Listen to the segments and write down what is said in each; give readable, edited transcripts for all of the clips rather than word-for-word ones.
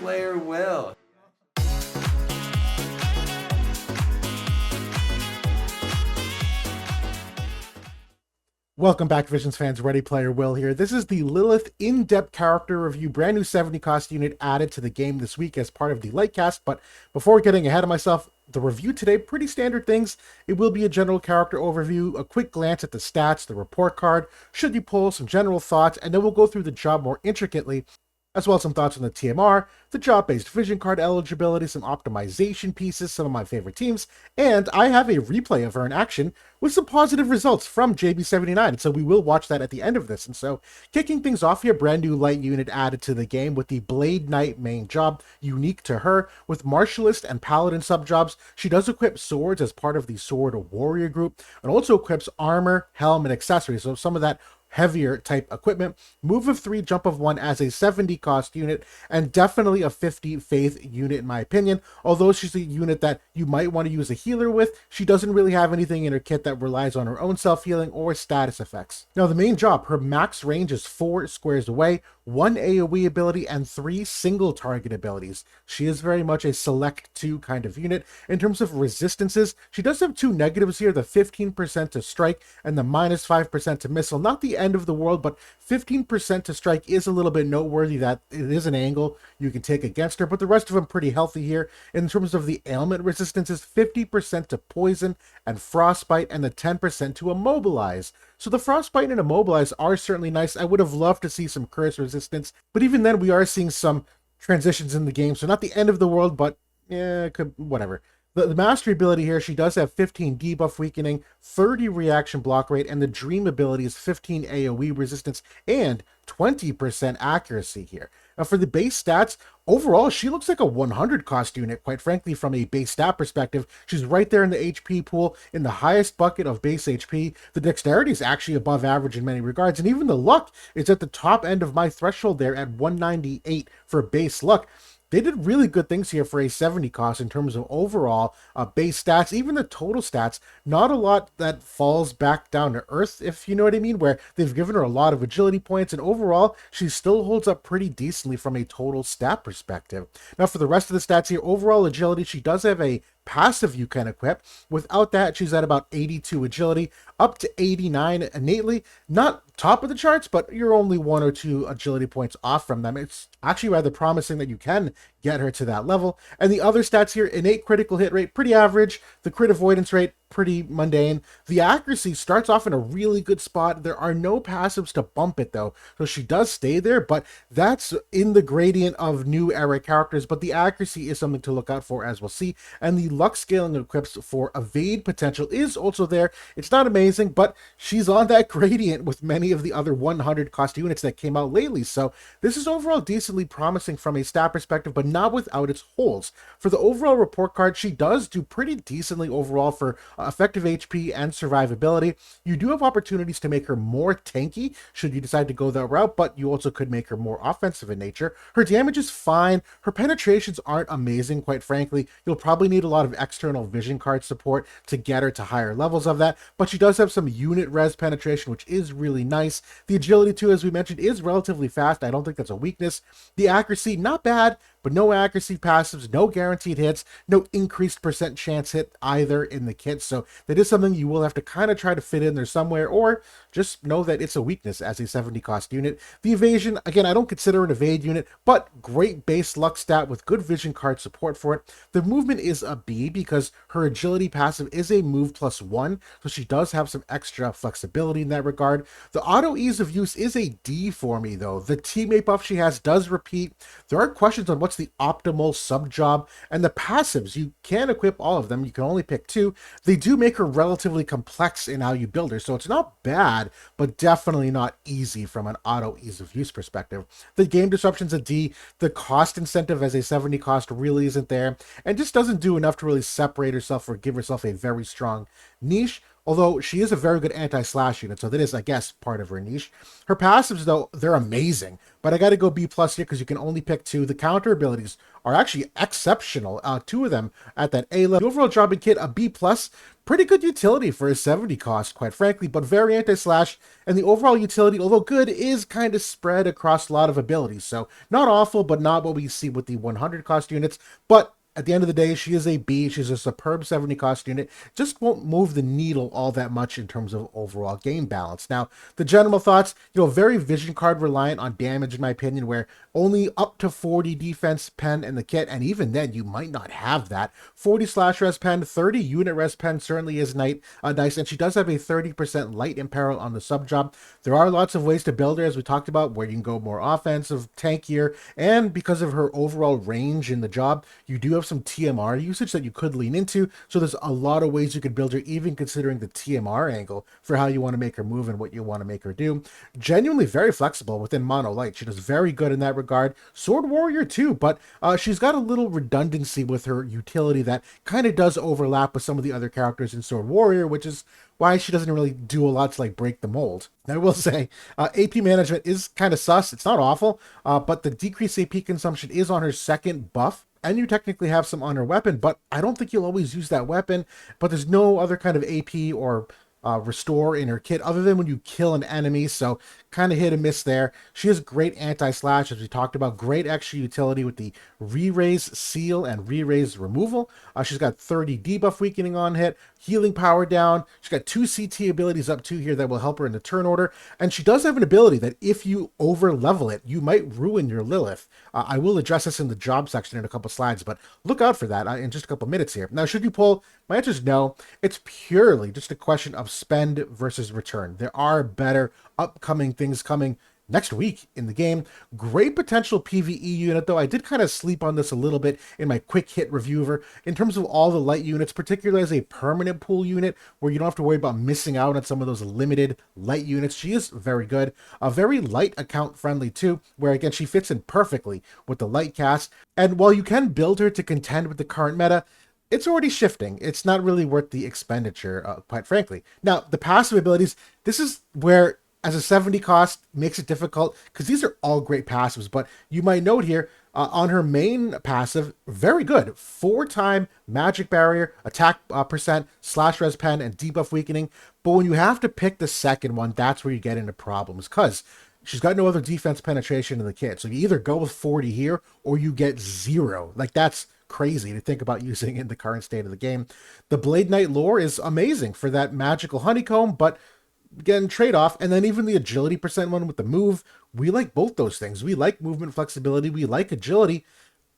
Player Will. Welcome back, Visions fans. Ready Player Will here. This is the Lilyth in-depth character review. Brand new 70 cost unit added to the game this week as part of the Lightcast. But before getting ahead of myself, the review today, pretty standard things. It will be a general character overview, a quick glance at the stats, the report card, should you pull, some general thoughts, and then we'll go through the job more intricately, as well as some thoughts on the TMR, the job-based vision card eligibility, some optimization pieces, some of my favorite teams, and I have a replay of her in action with some positive results from JB79, so we will watch that at the end of this. And so, kicking things off here, brand new light unit added to the game with the Blade Knight main job, unique to her, with Martialist and Paladin subjobs. She does equip swords as part of the Sword Warrior group, and also equips armor, helm, and accessories, so some of that heavier type equipment. Move of 3, jump of 1 as a 70 cost unit, and definitely a 50 faith unit in my opinion. Although she's a unit that you might want to use a healer with, she doesn't really have anything in her kit that relies on her own self-healing or status effects. Now the main job, her max range is 4 squares away, 1 AoE ability, and 3 single target abilities. She is very much a select 2 kind of unit. In terms of resistances, she does have 2 negatives here, the 15% to strike and the minus 5% to missile. Not the end of the world, but 15% to strike is a little bit noteworthy that it is an angle you can take against her, but the rest of them pretty healthy here. In terms of the ailment resistances, 50% to poison and frostbite, and the 10% to immobilize. So the frostbite and immobilize are certainly nice. I would have loved to see some curse resistance, but even then we are seeing some transitions in the game, so not the end of the world, but yeah, whatever. The mastery ability here, she does have 15 debuff weakening, 30 reaction block rate, and the dream ability is 15 AoE resistance and 20% accuracy here. Now for the base stats, overall, she looks like a 100 cost unit, quite frankly, from a base stat perspective. She's right there in the HP pool, in the highest bucket of base HP. The dexterity is actually above average in many regards, and even the luck is at the top end of my threshold there at 198 for base luck. They did really good things here for a 70 cost in terms of overall base stats, even the total stats. Not a lot that falls back down to earth, if you know what I mean, where they've given her a lot of agility points, and overall, she still holds up pretty decently from a total stat perspective. Now, for the rest of the stats here, overall agility, she does have a passive you can equip. Without that, she's at about 82 agility, up to 89 innately. Not top of the charts, but you're only 1 or 2 agility points off from them. It's actually rather promising that you can get her to that level. And the other stats here, innate critical hit rate, pretty average. The crit avoidance rate, pretty mundane. The accuracy starts off in a really good spot. There are no passives to bump it though, so she does stay there, but that's in the gradient of new era characters. But the accuracy is something to look out for, as we'll see. And the luck scaling equips for evade potential is also there. It's not amazing, but she's on that gradient with many of the other 100 cost units that came out lately. So this is overall decently promising from a stat perspective, but not without its holes. For the overall report card, she does do pretty decently overall for effective HP and survivability. You do have opportunities to make her more tanky should you decide to go that route, but you also could make her more offensive in nature. Her damage is fine. Her penetrations aren't amazing, quite frankly. You'll probably need a lot of external vision card support to get her to higher levels of that, but she does have some unit res penetration, which is really nice. The agility too, as we mentioned, is relatively fast. I don't think that's a weakness. The accuracy, not bad, but no accuracy passives, no guaranteed hits, no increased percent chance hit either in the kit. So that is something you will have to kind of try to fit in there somewhere, or just know that it's a weakness as a 70 cost unit. The evasion, again, I don't consider an evade unit, but great base luck stat with good vision card support for it. The movement is a B because her agility passive is a move +1, so she does have some extra flexibility in that regard. The auto ease of use is a D for me though. The teammate buff she has does repeat. There are questions on what's the optimal sub job, and the passives, you can equip all of them, you can only pick 2. They do make her relatively complex in how you build her, so it's not bad, but definitely not easy from an auto ease of use perspective. The game disruption's a D. The cost incentive as a 70 cost really isn't there, and just doesn't do enough to really separate herself or give herself a very strong niche. although she is a very good anti-slash unit, so that is, I guess, part of her niche. Her passives, though, they're amazing, but I gotta go B plus here because you can only pick two. The counter abilities are actually exceptional, two of them at that A level. The overall jobbing kit, a B plus, pretty good utility for a 70 cost, quite frankly, but very anti-slash, and the overall utility, although good, is kind of spread across a lot of abilities, so not awful, but not what we see with the 100 cost units, but at the end of the day, she is a B. She's a superb 70 cost unit. Just won't move the needle all that much in terms of overall game balance. Now, the general thoughts, very vision card reliant on damage, in my opinion, where only up to 40 defense pen in the kit, and even then, you might not have that. 40 slash res pen, 30 unit res pen certainly is nice, and she does have a 30% light imperil on the sub job. There are lots of ways to build her, as we talked about, where you can go more offensive, tankier, and because of her overall range in the job, you do have some TMR usage that you could lean into. So there's a lot of ways you could build her, even considering the TMR angle for how you want to make her move and what you want to make her do. Genuinely very flexible within mono light. She does very good in that regard. Sword warrior too, but she's got a little redundancy with her utility that kind of does overlap with some of the other characters in Sword warrior, which is why she doesn't really do a lot to break the mold. I will say, AP management is kind of sus. It's not awful, but the decreased AP consumption is on her second buff, and you technically have some on her weapon, but I don't think you'll always use that weapon. But there's no other kind of AP or restore in her kit other than when you kill an enemy, so kind of hit and miss there. She has great anti-slash, as we talked about, great extra utility with the re-raise seal and re-raise removal. She's got 30 debuff weakening on hit, healing power down. She's got 2 CT abilities up 2 here that will help her in the turn order, and she does have an ability that if you over level it, you might ruin your Lilyth. I will address this in the job section in a couple slides, but look out for that in just a couple minutes here. Now, should you pull? My answer is no. It's purely just a question of spend versus return. There are better upcoming things coming next week in the game. Great potential PvE unit, though. I did kind of sleep on this a little bit in my quick hit review of her. In terms of all the light units, particularly as a permanent pool unit where you don't have to worry about missing out on some of those limited light units, she is very good. A very light account friendly too, where again she fits in perfectly with the light cast. And while you can build her to contend with the current meta, it's already shifting. It's not really worth the expenditure, quite frankly. Now, the passive abilities, this is where, as a 70 cost, makes it difficult, because these are all great passives, but you might note here, on her main passive, very good. 4-time magic barrier, attack percent, slash res pen, and debuff weakening. But when you have to pick the second one, that's where you get into problems, because she's got no other defense penetration in the kit. So you either go with 40 here, or you get 0. That's crazy to think about using in the current state of the game. The Blade Knight lore is amazing for that magical honeycomb, but again, trade-off. And then even the agility percent one with the move, we like both those things. We like movement flexibility, we like agility.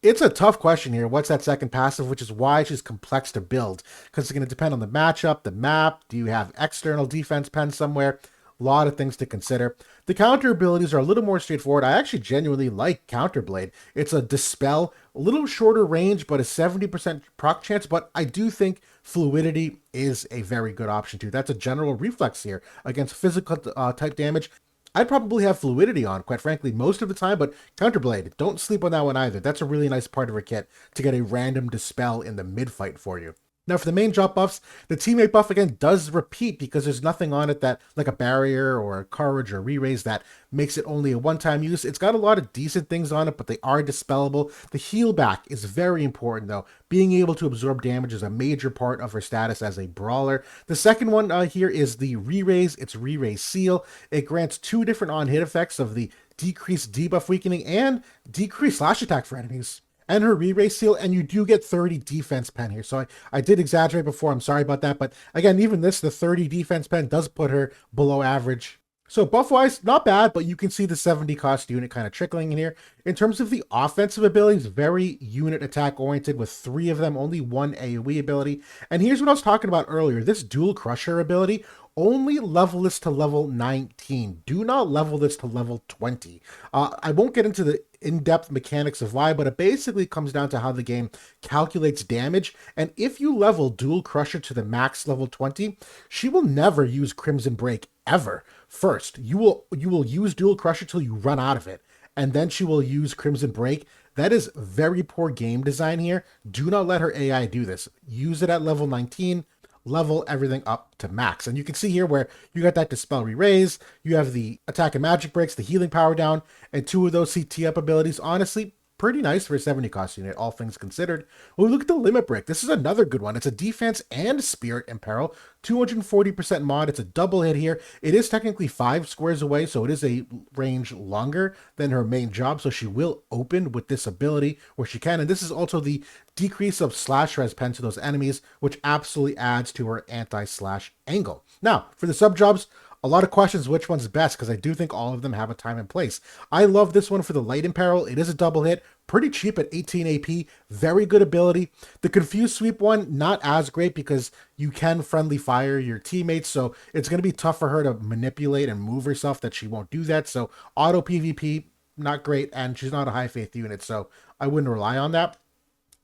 It's a tough question here. What's that second passive, which is why she's complex to build, because it's going to depend on the matchup, the map. Do you have external defense pen somewhere? A lot of things to consider. The counter abilities are a little more straightforward. I actually genuinely like Counterblade. It's a dispel, a little shorter range, but a 70% proc chance. But I do think fluidity is a very good option too. That's a general reflex here against physical type damage. I'd probably have fluidity on, quite frankly, most of the time, but Counterblade, don't sleep on that one either. That's a really nice part of her kit to get a random dispel in the mid-fight for you. Now, for the main drop buffs, the teammate buff, again, does repeat because there's nothing on it that, like a barrier or a courage or re-raise, that makes it only a one-time use. It's got a lot of decent things on it, but they are dispellable. The heal back is very important, though. Being able to absorb damage is a major part of her status as a brawler. The second one here is the re-raise. It's re-raise seal. It grants 2 different on-hit effects of the decreased debuff weakening and decreased slash attack for enemies. And her re-raise seal, and you do get 30 defense pen here. So I did exaggerate before, I'm sorry about that. But again, even this, the 30 defense pen does put her below average. So buff-wise, not bad, but you can see the 70 cost unit kind of trickling in here. In terms of the offensive abilities, very unit attack oriented with 3 of them, only 1 AoE ability. And here's what I was talking about earlier. This dual crusher ability, only level this to level 19. Do not level this to level 20. I won't get into the in-depth mechanics of why, but it basically comes down to how the game calculates damage. And if you level Dual Crusher to the max level 20, she will never use Crimson Break ever. First, you will use Dual Crusher till you run out of it, and then she will use Crimson Break. That is very poor game design here. Do not let her AI do this. Use it at level 19. level everything up to max. And you can see here where you got that Dispel Re-Raise, you have the Attack and Magic Breaks, the Healing Power Down, and 2 of those CT up abilities. Honestly, pretty nice for a 70 cost unit, all things considered. When we look at the Limit Break, this is another good one. It's a defense and Spirit Imperil, 240% mod. It's a double hit here. It is technically 5 squares away, so it is a range longer than her main job, so she will open with this ability where she can. And this is also the decrease of slash res pen to those enemies, which absolutely adds to her anti-slash angle. Now, for the sub jobs, a lot of questions which one's best, because I do think all of them have a time and place. I love this one for the Light Imperil. It is a double hit, pretty cheap at 18 AP, very good ability. The Confused Sweep one, not as great because you can friendly fire your teammates, so it's going to be tough for her to manipulate and move herself that she won't do that. So auto PvP, not great, and she's not a high faith unit, so I wouldn't rely on that.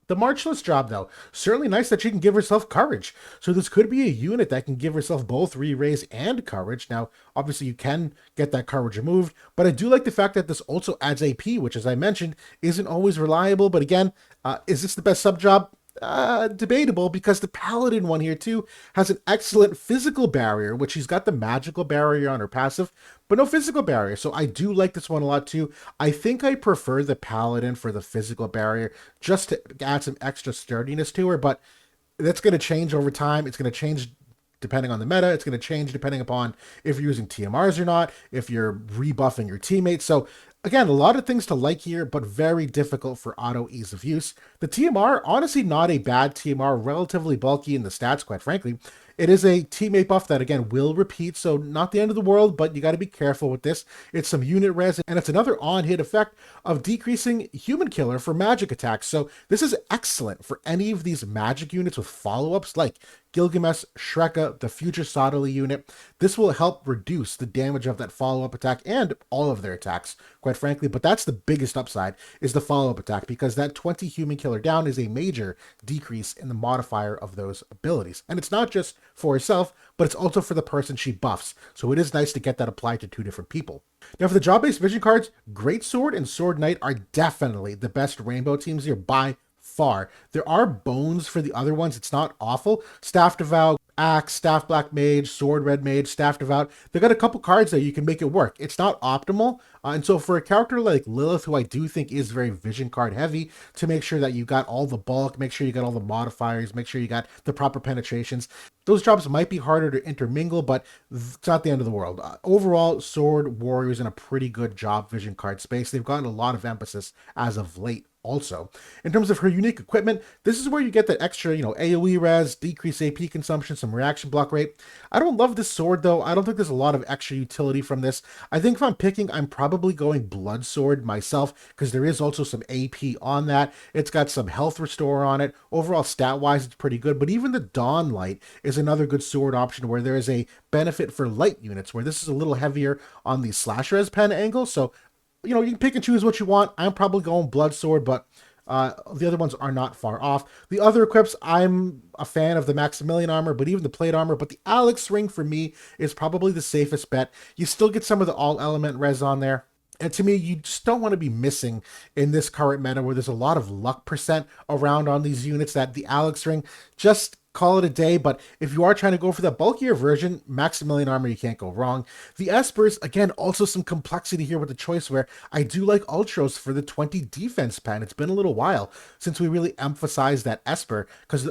The Marchless job, though, certainly nice that she can give herself courage. So this could be a unit that can give herself both re-raise and courage. Now, obviously, you can get that courage removed, but I do like the fact that this also adds AP, which, as I mentioned, isn't always reliable. But again, is this the best sub job? Debatable, because the Paladin one here too has an excellent physical barrier, which she's got the magical barrier on her passive, but no physical barrier. So I do like this one a lot too. I think I prefer the Paladin for the physical barrier just to add some extra sturdiness to her, but that's going to change over time. It's going to change depending on the meta. It's going to change depending upon if you're using TMRs or not, if you're rebuffing your teammates. So again, a lot of things to like here, but very difficult for auto ease of use. The TMR, honestly, not a bad TMR, relatively bulky in the stats, quite frankly. It is a teammate buff that, again, will repeat, so not the end of the world, but you got to be careful with this. It's some unit res, and it's another on-hit effect of decreasing human killer for magic attacks. So this is excellent for any of these magic units with follow-ups like Gilgamesh, Shreka, the future Sottily unit. This will help reduce the damage of that follow-up attack and all of their attacks, quite frankly. But that's the biggest upside, is the follow-up attack, because that 20 human killer down is a major decrease in the modifier of those abilities. And it's not just for herself, but it's also for the person she buffs. So it is nice to get that applied to 2 different people. Now, for the job-based vision cards, Great Sword and Sword Knight are definitely the best rainbow teams here by far. There are bones for the other ones. It's not awful. Staff Devout, Axe, Staff Black Mage, Sword Red Mage, Staff Devout. They got a couple cards there you can make it work. It's not optimal. And so for a character like Lilyth, who I do think is very vision card heavy, to make sure that you got all the bulk, make sure you got all the modifiers, make sure you got the proper penetrations, those jobs might be harder to intermingle, but it's not the end of the world. Overall, Sword Warrior's in a pretty good job vision card space. They've gotten a lot of emphasis as of late. Also, in terms of her unique equipment, this is where you get that extra, AoE res, decreased AP consumption, some reaction block rate. I don't love this sword, though. I don't think there's a lot of extra utility from this. I think if I'm picking, I'm probably going Blood Sword myself, because there is also some AP on that. It's got some health restore on it. Overall, stat-wise, it's pretty good. But even the Dawn Light is another good sword option where there is a benefit for light units, where this is a little heavier on the slash res pen angle. So you can pick and choose what you want. I'm probably going Blood Sword, but the other ones are not far off. The other equips, I'm a fan of the Maximilian armor, but even the plate armor. But the Alex ring for me is probably the safest bet. You still get some of the all element res on there. And to me, you just don't want to be missing in this current meta where there's a lot of luck percent around on these units that the Alex ring just call it a day. But if you are trying to go for the bulkier version, Maximilian armor, you can't go wrong. The Espers, again, also some complexity here with the choice where I do like Ultros for the 20 defense pen. It's been a little while since we really emphasized that Esper because,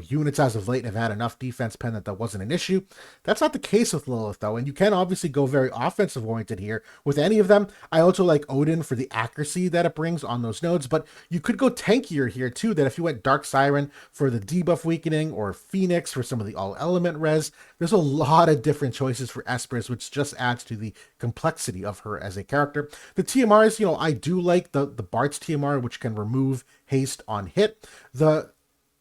units as of late have had enough defense pen that wasn't an issue. That's not the case with Lilyth, though, and you can obviously go very offensive oriented here with any of them. I also like Odin for the accuracy that it brings on those nodes, but you could go tankier here too, that if you went Dark Siren for the debuff weakening or Phoenix for some of the all-element res. There's a lot of different choices for Espers, which just adds to the complexity of her as a character. The TMRs, I do like the Bart's TMR, which can remove haste on hit. The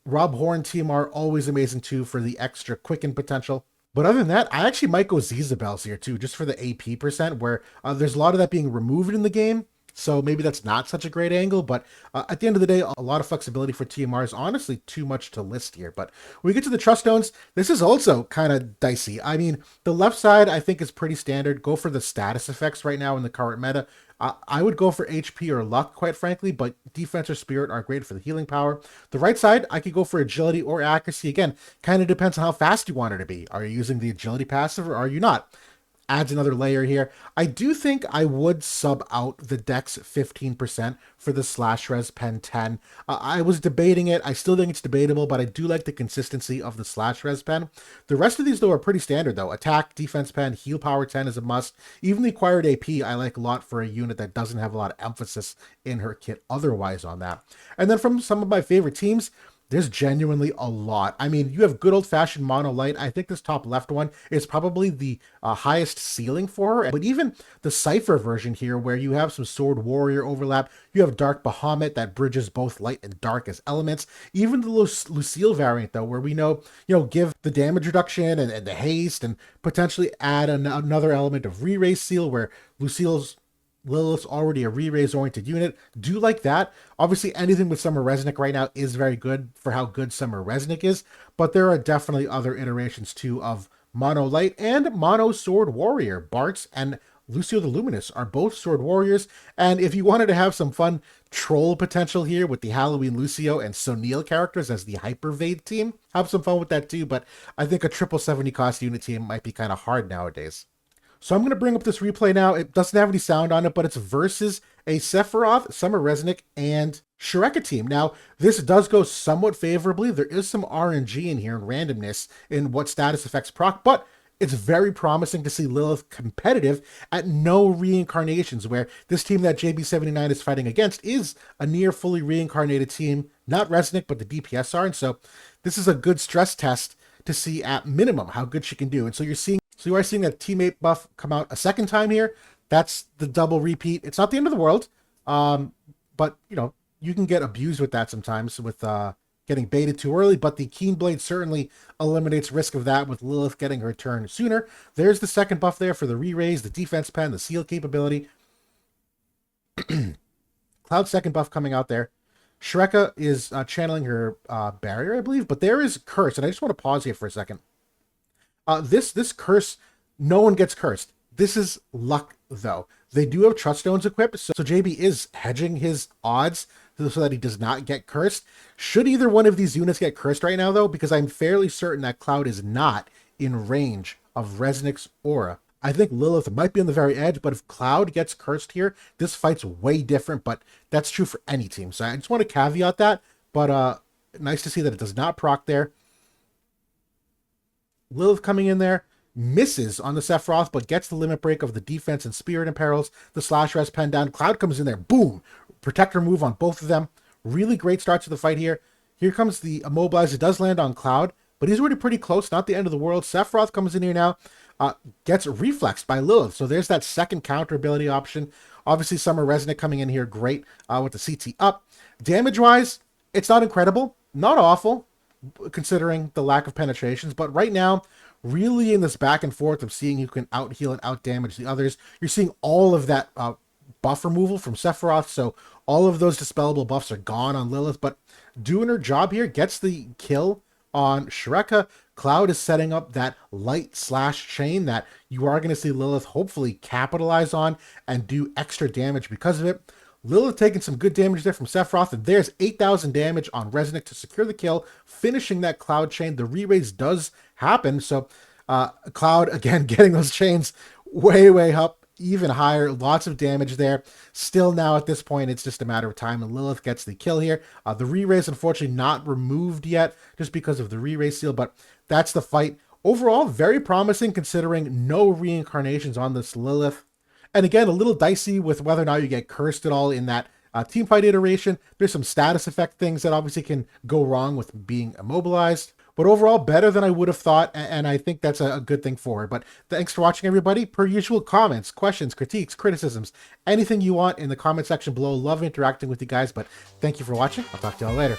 Rob Horn TMR, always amazing too for the extra quicken potential. But other than that, I actually might go Zizabel's here too, just for the AP percent, where there's a lot of that being removed in the game. So maybe that's not such a great angle, but at the end of the day, a lot of flexibility for TMR is honestly too much to list here. But when we get to the Truststones, this is also kind of dicey. I mean, the left side I think is pretty standard. Go for the status effects right now in the current meta. I would go for HP or luck, quite frankly, but defense or spirit are great for the healing power. The right side, I could go for agility or accuracy. Again, kind of depends on how fast you want her to be. Are you using the agility passive or are you not? Adds another layer here. I do think I would sub out the Dex 15% for the Slash Res Pen 10. I was debating it. I still think it's debatable, but I do like the consistency of the Slash Res Pen. The rest of these, though, are pretty standard, though. Attack, Defense Pen, Heal Power 10 is a must. Even the acquired AP, I like a lot for a unit that doesn't have a lot of emphasis in her kit otherwise on that. And then from some of my favorite teams, there's genuinely a lot. I mean, you have good old-fashioned mono light. I think this top left one is probably the highest ceiling for her. But even the Cypher version here, where you have some Sword Warrior overlap, you have Dark Bahamut that bridges both light and dark as elements. Even the Lucille variant, though, where we know, give the damage reduction and the haste and potentially add another element of re-raise seal, where Lilith's already a re-raise oriented unit. Do like that. Obviously, anything with Summer Resnick right now is very good for how good Summer Resnick is, but there are definitely other iterations too of Mono Light and Mono Sword Warrior. Bartz and Lucio the Luminous are both Sword Warriors, and if you wanted to have some fun troll potential here with the Halloween Lucio and Sonil characters as the Hypervade team, have some fun with that too, but I think a triple 70 cost unit team might be kind of hard nowadays. So I'm going to bring up this replay now. It doesn't have any sound on it, but it's versus a Sephiroth, Summer Resnick, and Shreka team. Now, this does go somewhat favorably. There is some RNG in here and randomness in what status effects proc, but it's very promising to see Lilyth competitive at no reincarnations, where this team that JB79 is fighting against is a near fully reincarnated team, not Resnick, but the DPS are. And so this is a good stress test to see at minimum how good she can do. And so you are seeing that teammate buff come out a second time here. That's the double repeat. It's not the end of the world, but you can get abused with that sometimes with getting baited too early. But the Keen Blade certainly eliminates risk of that with Lilyth getting her turn sooner. There's the second buff there for the re-raise, the defense pen, the seal capability. Cloud's second buff coming out there. Shreka is channeling her barrier, I believe, but there is curse, and I just want to pause here for a second. This curse, no one gets cursed. This is luck, though. They do have Truststones equipped, so JB is hedging his odds so that he does not get cursed. Should either one of these units get cursed right now, though, because I'm fairly certain that Cloud is not in range of Resnick's aura. I think Lilyth might be on the very edge, but if Cloud gets cursed here, this fight's way different, but that's true for any team. So I just want to caveat that, but nice to see that it does not proc there. Lilyth coming in there, misses on the Sephiroth, but gets the limit break of the defense and spirit imperils. The slash res pen down. Cloud comes in there, boom! Protector move on both of them. Really great start to the fight here. Here comes the immobilize. It does land on Cloud, but he's already pretty close, not the end of the world. Sephiroth comes in here now, gets reflexed by Lilyth. So there's that second counter ability option. Obviously, Summer Resnick coming in here great with the CT up. Damage-wise, it's not incredible, not awful, considering the lack of penetrations, but right now, really in this back and forth of seeing who can out heal and out damage the others, you're seeing all of that buff removal from Sephiroth, so all of those dispellable buffs are gone on Lilyth, but doing her job here, gets the kill on Shreka. Cloud is setting up that light slash chain that you are going to see Lilyth hopefully capitalize on and do extra damage because of it. Lilyth taking some good damage there from Sephiroth, and there's 8,000 damage on Resnick to secure the kill, finishing that Cloud chain. The re-raise does happen, so Cloud, again, getting those chains way up, even higher. Lots of damage there. Still now at this point, it's just a matter of time, and Lilyth gets the kill here. The re-raise, unfortunately, not removed yet, just because of the re-raise seal, but that's the fight. Overall, very promising, considering no reincarnations on this Lilyth. And again, a little dicey with whether or not you get cursed at all in that team fight iteration. There's some status effect things that obviously can go wrong with being immobilized. But overall, better than I would have thought, and I think that's a good thing for her. But thanks for watching, everybody. Per usual, comments, questions, critiques, criticisms, anything you want in the comment section below. Love interacting with you guys, but thank you for watching. I'll talk to y'all later.